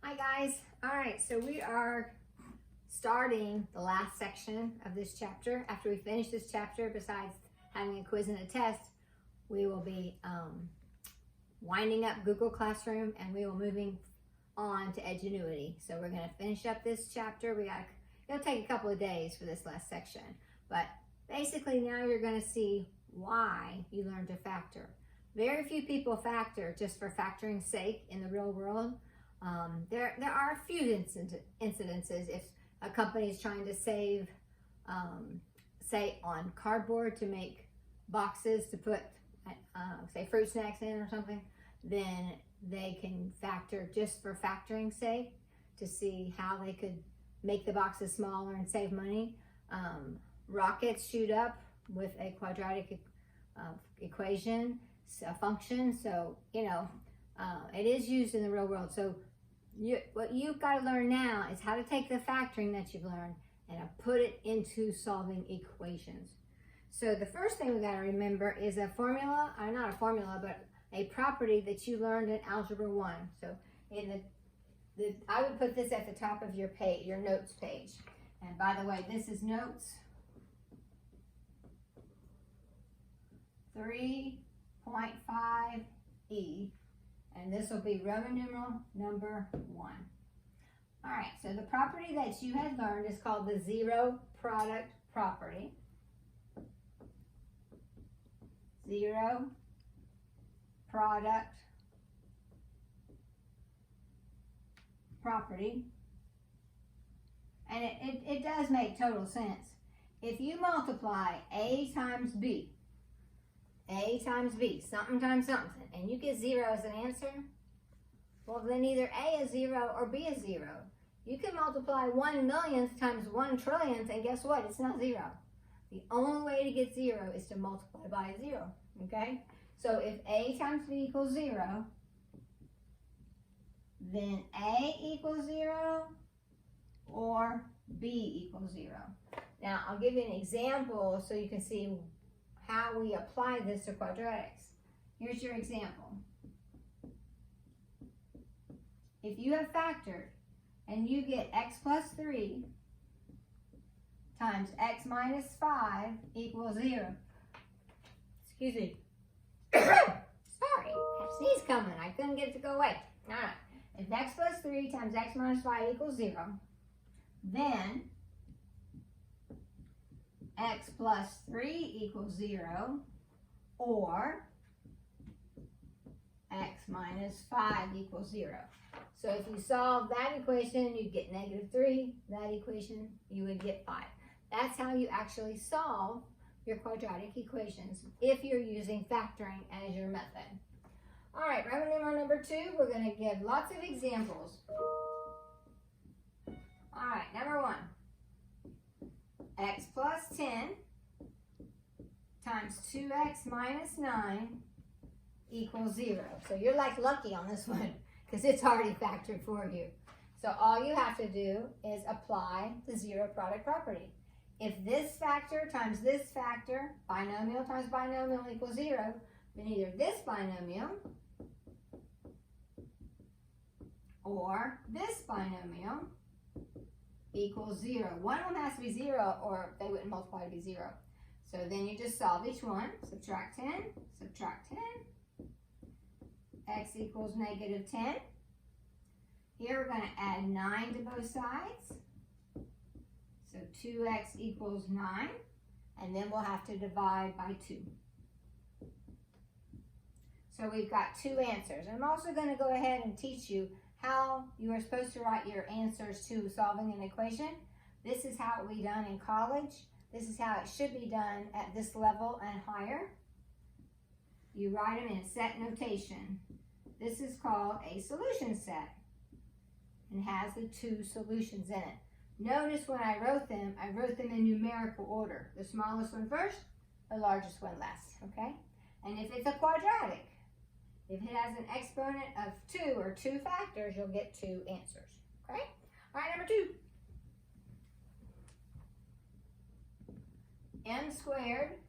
Hi guys. All right, so we are starting the last section of this chapter. After we finish this chapter, besides having a quiz and a test, we will be winding up Google Classroom and we will moving on to Edgenuity. So we're going to finish up this chapter. It'll take a couple of days for this last section, but basically now you're going to see why you learn to factor. Very few people factor just for factoring's sake in the real world. There are a few incidences if a company is trying to save, say on cardboard to make boxes to put, say fruit snacks in or something, then they can factor just for factoring's sake to see how they could make the boxes smaller and save money. Rockets shoot up with a quadratic equation, a function, so it is used in the real world. So what you've got to learn now is how to take the factoring that you've learned and put it into solving equations. So the first thing we got to remember is a formula, or not a formula, but a property that you learned in Algebra 1. So in I would put this at the top of your page, your notes page. And by the way, this is notes 3.5E. And this will be Roman numeral number 1. All right, so the property that you had learned is called the zero product property. Zero product property. And it does make total sense. If you multiply A times B, A times B, something times something, and you get 0 as an answer, well then either A is 0 or B is 0. You can multiply 1/millionth times 1/trillionth, and guess what? It's not 0. The only way to get 0 is to multiply by 0, okay? So if A times B equals 0, then A equals 0 or B equals 0. Now I'll give you an example so you can see how we apply this to quadratics. Here's your example. If you have factored and you get x plus 3 times x minus 5 equals 0. Excuse me. Sorry, I have a sneeze coming. I couldn't get it to go away. All right. If x plus 3 times x minus 5 equals 0, then x plus 3 equals 0, or x minus 5 equals 0. So if you solve that equation, you'd get -3. That equation, you would get 5. That's how you actually solve your quadratic equations if you're using factoring as your method. All right, Roman numeral number 2, we're going to give lots of examples. All right, number 1. X plus 10 times 2x minus 9 equals 0. So you're like lucky on this one because it's already factored for you. So all you have to do is apply the zero product property. If this factor times this factor, binomial times binomial equals 0, then either this binomial or this binomial equals 0. One of them has to be 0 or they wouldn't multiply to be 0. So then you just solve each one. Subtract 10, subtract 10. X equals -10. Here we're going to add 9 to both sides. So 2x equals 9. And then we'll have to divide by 2. So we've got 2 answers. I'm also going to go ahead and teach you how you are supposed to write your answers to solving an equation. This is how it will be done in college. This is how it should be done at this level and higher. You write them in set notation. This is called a solution set and has the 2 solutions in it. Notice when I wrote them in numerical order. The smallest one first, the largest one last, okay? And if it's a quadratic, if it has an exponent of 2 or 2 factors, you'll get 2 answers, okay? All right, number 2. M squared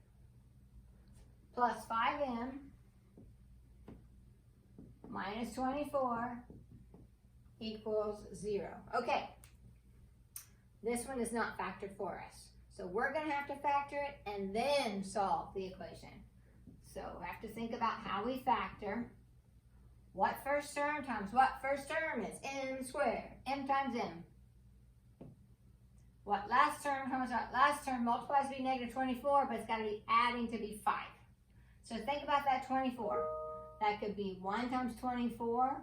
plus 5m minus 24 equals 0. Okay, this one is not factored for us. So we're going to have to factor it and then solve the equation. So we have to think about how we factor. What first term times what first term is m squared, m times m. What last term times what last term multiplies to be negative 24, but it's got to be adding to be 5. So think about that 24. That could be 1 times 24.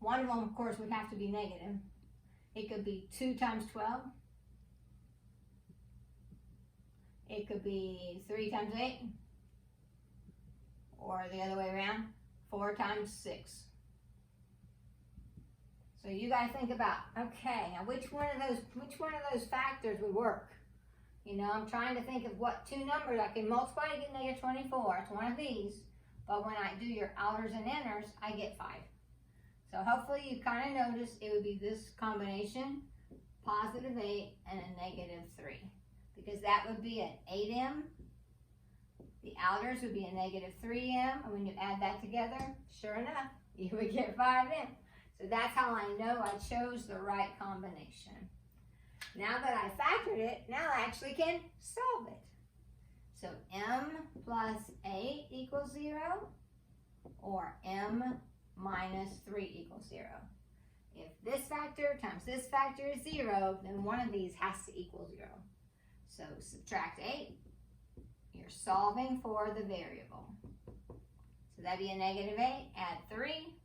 One of them, of course, would have to be negative. It could be 2 times 12. It could be 3 times 8. Or the other way around, 4 times 6. So you got to think about, okay, now which one of those factors would work? You know, I'm trying to think of what two numbers I can multiply to get negative 24. It's one of these. But when I do your outers and inners, I get 5. So hopefully you kind of notice it would be this combination, positive 8 and a negative 3. Because that would be an 8m. The outers would be a negative 3m. And when you add that together, sure enough, you would get 5m. So that's how I know I chose the right combination. Now that I factored it, now I actually can solve it. So m plus 8 equals 0, or m minus 3 equals 0. If this factor times this factor is 0, then one of these has to equal 0. So subtract 8, you're solving for the variable. So that'd be a negative 8, add 3.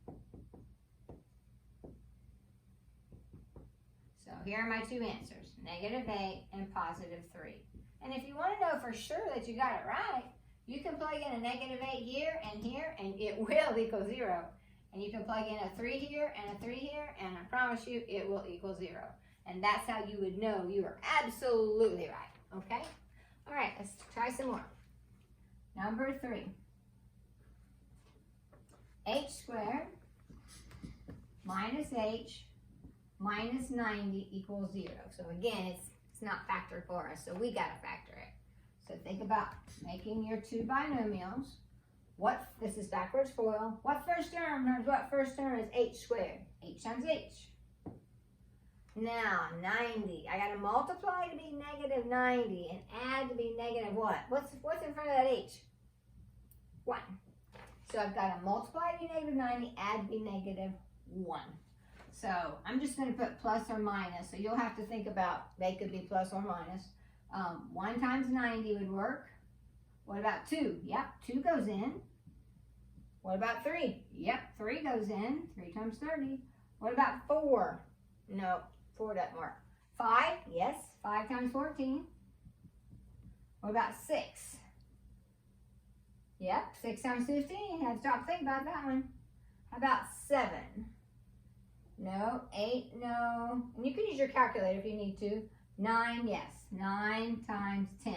So here are my two answers, negative 8 and positive 3. And if you want to know for sure that you got it right, you can plug in a negative 8 here, and it will equal 0. And you can plug in a 3 here and a 3 here, and I promise you it will equal 0. And that's how you would know you are absolutely right, okay? All right, let's try some more. Number 3. H squared minus h minus 90 equals 0. So again, it's not factored for us, so we got to factor it. So think about making your two binomials. This is backwards FOIL. What first term times what first term is h squared? H times h. Now, 90. I got to multiply to be negative 90 and add to be negative what? What's in front of that h? 1. So I've got to multiply to be negative 90, add to be negative 1. So I'm just going to put plus or minus. So you'll have to think about, they could be plus or minus. 1 times 90 would work. What about 2? Yep, 2 goes in. What about 3? Yep, 3 goes in. 3 times 30. What about 4? No, 4 doesn't work. 5? Yes, 5 times 14. What about 6? Yep, 6 times 15. I have to stop thinking about that one. How about 7? No. 8, no. And you can use your calculator if you need to. 9, yes. 9 times 10.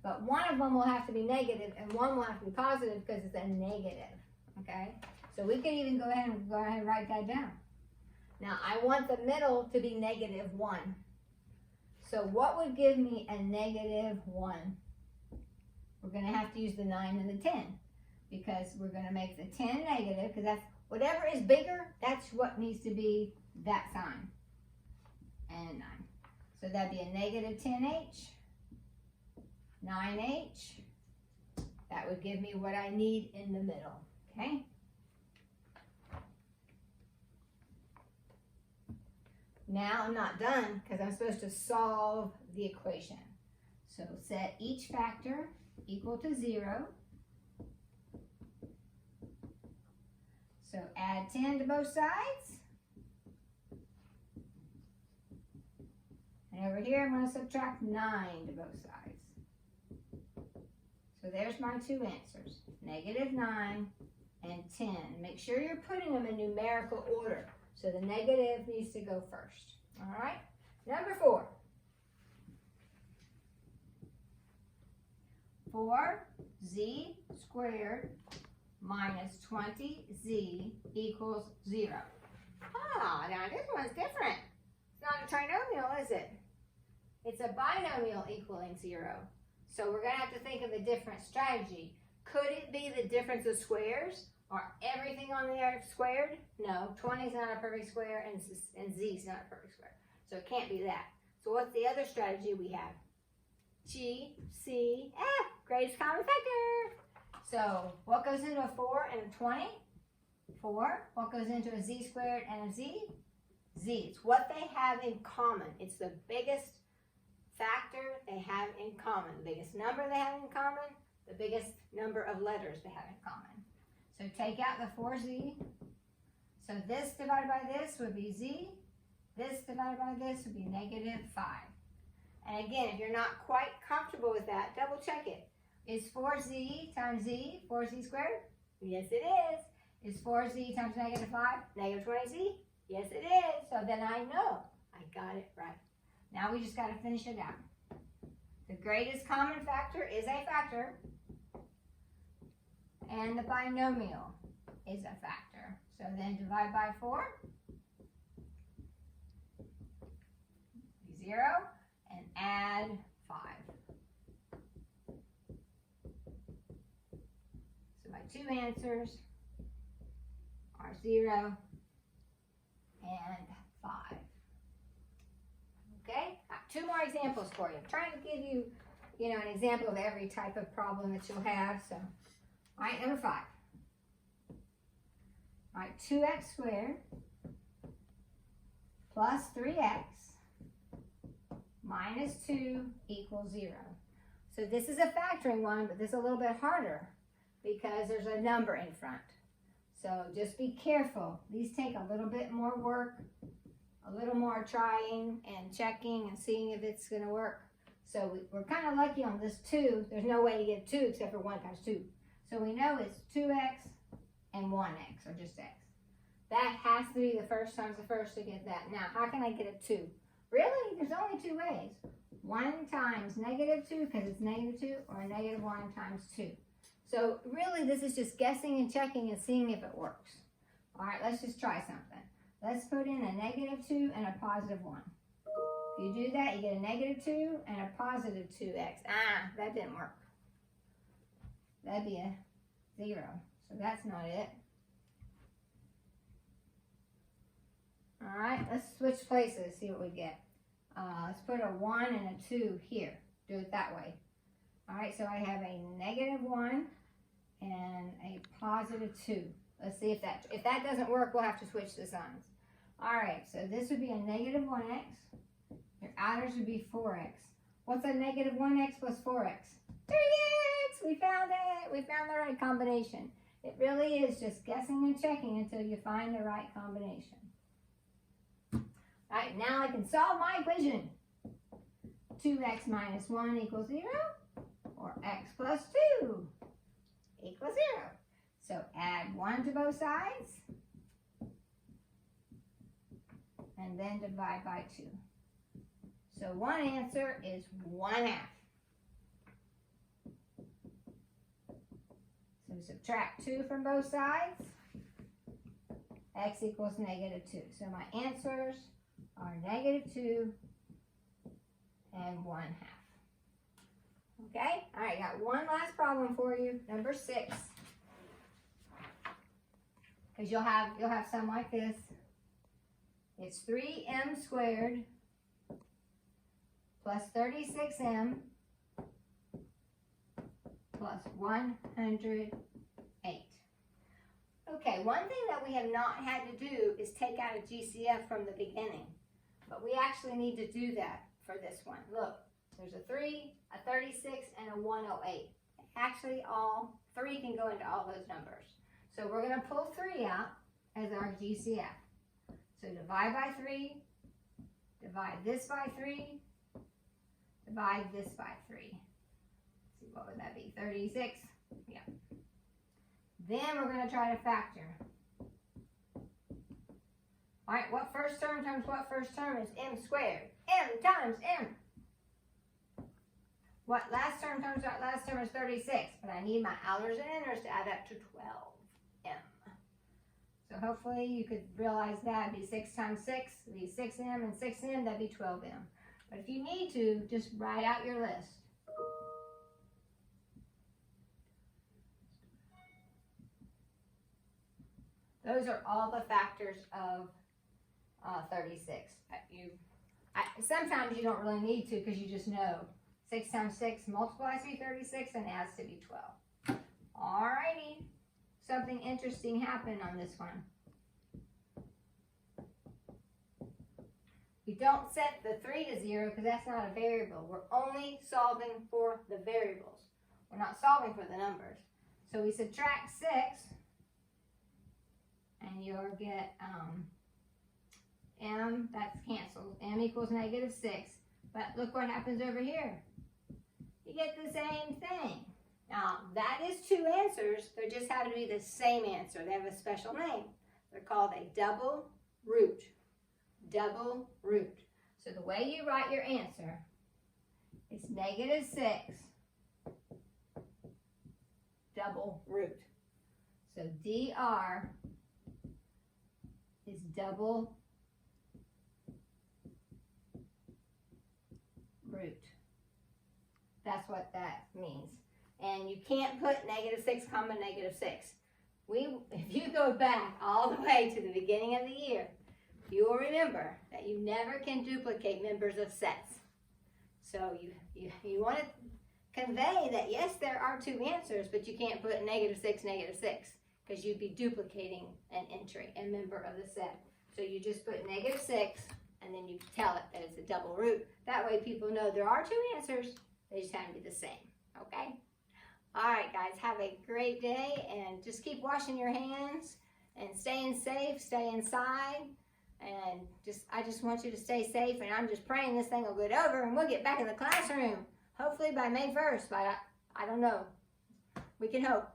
But one of them will have to be negative and one will have to be positive because it's a negative. Okay? So we can even go ahead and write that down. Now I want the middle to be negative 1. So what would give me a negative 1? We're going to have to use the 9 and the 10 because we're going to make the 10 negative because that's whatever is bigger, that's what needs to be that sign. And 9. So that'd be a negative 10h, 9h. That would give me what I need in the middle, okay? Now I'm not done because I'm supposed to solve the equation. So set each factor equal to 0. So add 10 to both sides. And over here, I'm going to subtract 9 to both sides. So there's my two answers, negative 9 and 10. Make sure you're putting them in numerical order. So the negative needs to go first. All right? Number 4. 4z squared minus 20z equals 0. Ah, now this one's different. It's not a trinomial, is it? It's a binomial equaling 0. So we're going to have to think of a different strategy. Could it be the difference of squares? Are everything on there squared? No, 20 is not a perfect square, and Z is not a perfect square. So it can't be that. So what's the other strategy we have? G, C, F, greatest common factor. So what goes into a 4 and a 20? 4. What goes into a Z squared and a Z? Z. It's what they have in common. It's the biggest factor they have in common. The biggest number they have in common, the biggest number of letters they have in common. So take out the 4Z. So this divided by this would be Z. This divided by this would be negative 5. And again, if you're not quite comfortable with that, double check it. Is 4Z times Z 4Z squared? Yes, it is. Is 4Z times negative 5 negative 20Z? Yes, it is. So then I know I got it right. Now we just got to finish it out. The greatest common factor is a factor, and the binomial is a factor. So then divide by 4, 0, and add 5. So my two answers are 0 and 5. Okay, two more examples for you. I'm trying to give you, an example of every type of problem that you'll have. So, all right, number 5. All right, 2x squared plus 3x minus 2 equals 0. So this is a factoring one, but this is a little bit harder because there's a number in front. So just be careful. These take a little bit more work, a little more trying and checking and seeing if it's going to work. So we're kind of lucky on this 2. There's no way to get 2 except for 1 times 2. So we know it's 2x and 1x, or just x. That has to be the first times the first to get that. Now, how can I get a 2? Really? There's only 2 ways. 1 times negative 2, because it's negative 2, or negative 1 times 2. So really, this is just guessing and checking and seeing if it works. All right, let's just try something. Let's put in a negative 2 and a positive 1. If you do that, you get a negative 2 and a positive 2x. That didn't work. That'd be a 0. So that's not it. All right, let's switch places, see what we get. Let's put a 1 and a 2 here. Do it that way. All right, so I have a negative 1 and a positive 2. Let's see if that doesn't work, we'll have to switch the signs. All right, so this would be a negative 1x. Your outers would be 4x. What's a negative 1x plus 4x? 3x! We found it! We found the right combination. It really is just guessing and checking until you find the right combination. All right, now I can solve my equation. 2x minus 1 equals 0, or x plus 2 equals 0. So add 1 to both sides, and then divide by 2. So one answer is 1/2. So subtract 2 from both sides, x equals negative 2. So my answers are negative 2 and 1/2. Okay, all right, got one last problem for you, number 6. Because you'll have some like this. It's 3m squared plus 36m plus 108. Okay, one thing that we have not had to do is take out a GCF from the beginning. But we actually need to do that for this one. Look, there's a 3, a 36, and a 108. Actually, all 3 can go into all those numbers. So we're going to pull 3 out as our GCF. So divide by 3, divide this by 3, divide this by 3. Let's see, what would that be? 36? Yeah. Then we're going to try to factor. All right, what first term times what first term is m squared? M times m. What last term times what last term is 36. But I need my outers and inners to add up to 12m. So hopefully you could realize that would be 6 times 6, would be 6m, and 6m, that'd be 12m. But if you need to, just write out your list. Those are all the factors of 36. Sometimes you don't really need to because you just know. 6 times 6 multiplies to be 36 and adds to be 12. Alrighty. Something interesting happened on this one. We don't set the 3 to 0 because that's not a variable. We're only solving for the variables. We're not solving for the numbers. So we subtract 6 and you'll get m, that's canceled. M equals negative 6. But look what happens over here. You get the same thing. Now, that is 2 answers. They just happen to be the same answer. They have a special name. They're called a double root. Double root. So the way you write your answer is negative 6 double root. So dr is double root. That's what that means. And you can't put negative 6 comma negative 6. If you go back all the way to the beginning of the year, you will remember that you never can duplicate members of sets. So you want to convey that yes, there are 2 answers, but you can't put negative 6 because you'd be duplicating an entry, a member of the set. So you just put negative 6 and then you tell it that it's a double root. That way people know there are 2 answers, they just have to be the same, okay? All right, guys, have a great day and just keep washing your hands and staying safe, stay inside. And I just want you to stay safe, and I'm just praying this thing will get over and we'll get back in the classroom, hopefully by May 1st, but I don't know. We can hope.